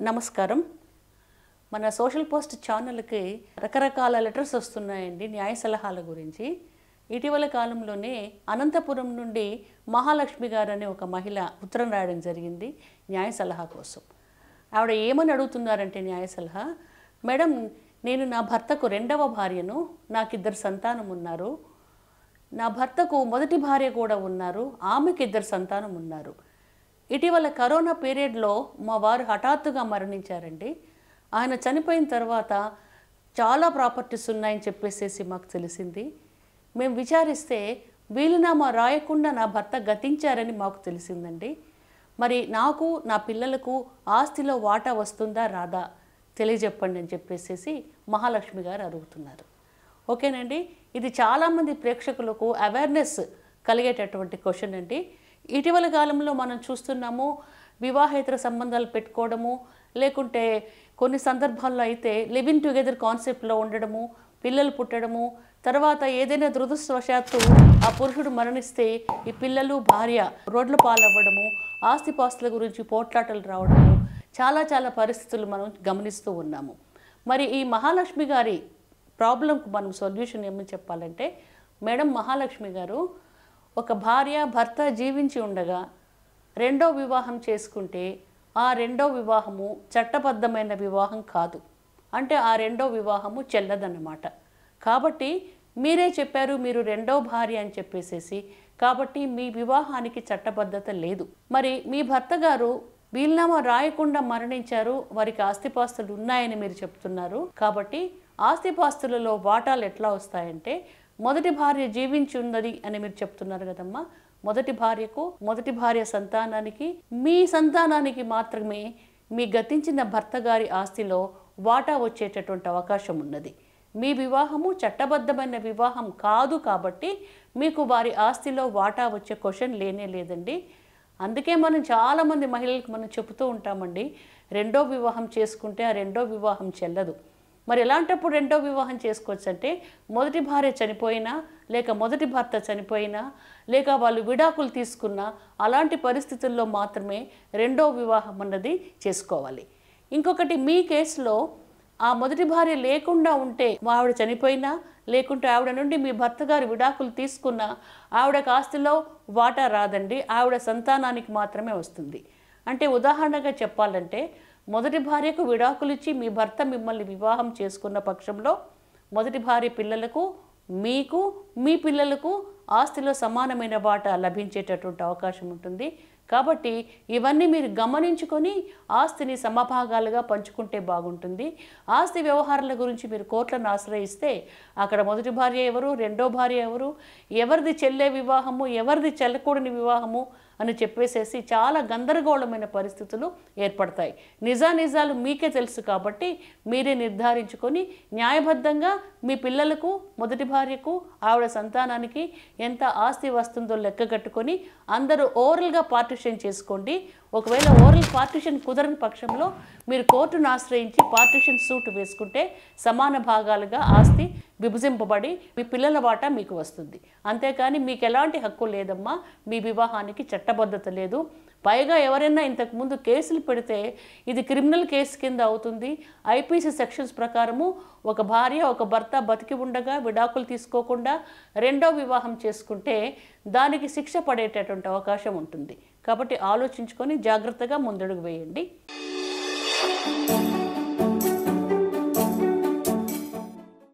నమస్కారం. మన social post ఛానల్కి రకరకాల లెటర్స్ వస్తున్నాయండి న్యాయ సలహాల గురించి. ఇటీవల కాలంలోనే అనంతపురం నుండి మహాలక్ష్మి గారు అనే ఒక మహిళ ఉత్తరం రాయడం జరిగింది న్యాయ సలహా కోసం. ఆవిడ ఏమని అడుగుతున్నారంటే న్యాయ సలహా, మేడం నేను నా భర్తకు రెండవ భార్యను, నాకు 2 సంతానం ఉన్నారు. నా భర్తకు మొదటి భార్య కూడా ఉన్నారు, ఆమెకి 2 సంతానం ఉన్నారు. ఇటీవల కరోనా పీరియడ్లో మా వారు హఠాత్తుగా మరణించారండి. ఆయన చనిపోయిన తర్వాత చాలా ప్రాపర్టీస్ ఉన్నాయని చెప్పేసేసి మాకు తెలిసింది. మేము విచారిస్తే వీలునామా రాయకుండా నా భర్త గతించారని మాకు తెలిసిందండి. మరి నాకు నా పిల్లలకు ఆస్తిలో వాటా వస్తుందా రాదా తెలియజెప్పండి అని చెప్పేసేసి మహాలక్ష్మి గారు అడుగుతున్నారు. ఓకేనండి, ఇది చాలామంది ప్రేక్షకులకు అవేర్నెస్ కలిగేటటువంటి క్వశ్చన్ అండి. ఇటీవల కాలంలో మనం చూస్తున్నాము, వివాహేతర సంబంధాలు పెట్టుకోవడము, లేకుంటే కొన్ని సందర్భాల్లో అయితే లివింగ్ టుగెదర్ కాన్సెప్ట్లో ఉండడము, పిల్లలు పుట్టడము, తర్వాత ఏదైనా దురదృష్టవశాత్తు ఆ పురుషుడు మరణిస్తే ఈ పిల్లలు భార్య రోడ్ల పాలవ్వడము, ఆస్తిపాస్తుల గురించి పోట్లాటలు రావడము, చాలా పరిస్థితులు మనం గమనిస్తూ ఉన్నాము. మరి ఈ మహాలక్ష్మి గారి ప్రాబ్లంకు మనం సొల్యూషన్ ఏమని చెప్పాలంటే, మేడం మహాలక్ష్మి గారు ఒక భార్య భర్త జీవించి ఉండగా రెండో వివాహం చేసుకుంటే ఆ రెండో వివాహము చట్టబద్ధమైన వివాహం కాదు, అంటే ఆ రెండో వివాహము చెల్లదన్నమాట. కాబట్టి మీరే చెప్పారు మీరు రెండో భార్య అని చెప్పేసేసి, కాబట్టి మీ వివాహానికి చట్టబద్ధత లేదు. మరి మీ భర్త గారు వీలునామా రాయకుండా మరణించారు, వారికి ఆస్తిపాస్తులు ఉన్నాయని మీరు చెప్తున్నారు. కాబట్టి ఆస్తిపాస్తులలో వాటాలు ఎట్లా వస్తాయంటే, మొదటి భార్య జీవించి ఉన్నది అని మీరు చెప్తున్నారు కదమ్మా, మొదటి భార్యకు మొదటి భార్య సంతానానికి మీ సంతానానికి మాత్రమే మీ గతించిన భర్త గారి ఆస్తిలో వాటా వచ్చేటటువంటి అవకాశం ఉన్నది. మీ వివాహము చట్టబద్ధమైన వివాహం కాదు కాబట్టి మీకు వారి ఆస్తిలో వాటా వచ్చే క్వశ్చన్ లేనే లేదండి. అందుకే మనం చాలామంది మహిళలకు మనం చెబుతూ ఉంటామండి, రెండో వివాహం చేసుకుంటే ఆ రెండో వివాహం చెల్లదు. మరి ఎలాంటప్పుడు రెండో వివాహం చేసుకోవచ్చు అంటే, మొదటి భార్య చనిపోయినా, లేక మొదటి భర్త చనిపోయినా, లేక వాళ్ళు విడాకులు తీసుకున్నా, అలాంటి పరిస్థితుల్లో మాత్రమే రెండో వివాహం అన్నది చేసుకోవాలి. ఇంకొకటి, మీ కేసులో ఆ మొదటి భార్య లేకుండా ఉంటే, ఆవిడ చనిపోయినా లేకుంటే ఆవిడ నుండి మీ భర్త గారు విడాకులు తీసుకున్నా ఆవిడకు ఆస్తిలో వాటా రాదండి, ఆవిడ సంతానానికి మాత్రమే వస్తుంది. అంటే ఉదాహరణగా చెప్పాలంటే, మొదటి భార్యకు విడాకులు ఇచ్చి మీ భర్త మిమ్మల్ని వివాహం చేసుకున్న పక్షంలో మొదటి భార్య పిల్లలకు, మీకు, మీ పిల్లలకు ఆస్తిలో సమానమైన వాటా లభించేటటువంటి అవకాశం ఉంటుంది. కాబట్టి ఇవన్నీ మీరు గమనించుకొని ఆస్తిని సమభాగాలుగా పంచుకుంటే బాగుంటుంది. ఆస్తి వ్యవహారాల గురించి మీరు కోర్టులను ఆశ్రయిస్తే అక్కడ మొదటి భార్య ఎవరు, రెండో భార్య ఎవరు, ఎవరిది చెల్లే వివాహము, ఎవరిది చెల్లకూడని వివాహము అని చెప్పేసేసి చాలా గందరగోళమైన పరిస్థితులు ఏర్పడతాయి. నిజాలు మీకే తెలుసు కాబట్టి మీరే నిర్ధారించుకొని న్యాయబద్ధంగా మీ పిల్లలకు, మొదటి భార్యకు, ఆవిడ సంతానానికి ఎంత ఆస్తి వస్తుందో లెక్క కట్టుకొని అందరూ ఓరల్గా పార్టిషన్ చేసుకోండి. ఒకవేళ ఓరల్ పార్టిషన్ కుదరని పక్షంలో మీరు కోర్టును ఆశ్రయించి పార్టిషన్ సూట్ వేసుకుంటే సమాన భాగాలుగా ఆస్తి విభజింపబడి మీ పిల్లల వాటా మీకు వస్తుంది. అంతేకాని మీకు ఎలాంటి హక్కు లేదమ్మా, మీ వివాహానికి చట్టబద్ధత లేదు. పైగా ఎవరైనా ఇంతకుముందు కేసులు పెడితే ఇది క్రిమినల్ కేసు కింద అవుతుంది. ఐపీసీ సెక్షన్స్ ప్రకారము ఒక భార్య ఒక భర్త బతికి ఉండగా విడాకులు తీసుకోకుండా రెండో వివాహం చేసుకుంటే దానికి శిక్ష పడేటటువంటి అవకాశం ఉంటుంది. కాబట్టి ఆలోచించుకొని జాగ్రత్తగా ముందడుగు వేయండి.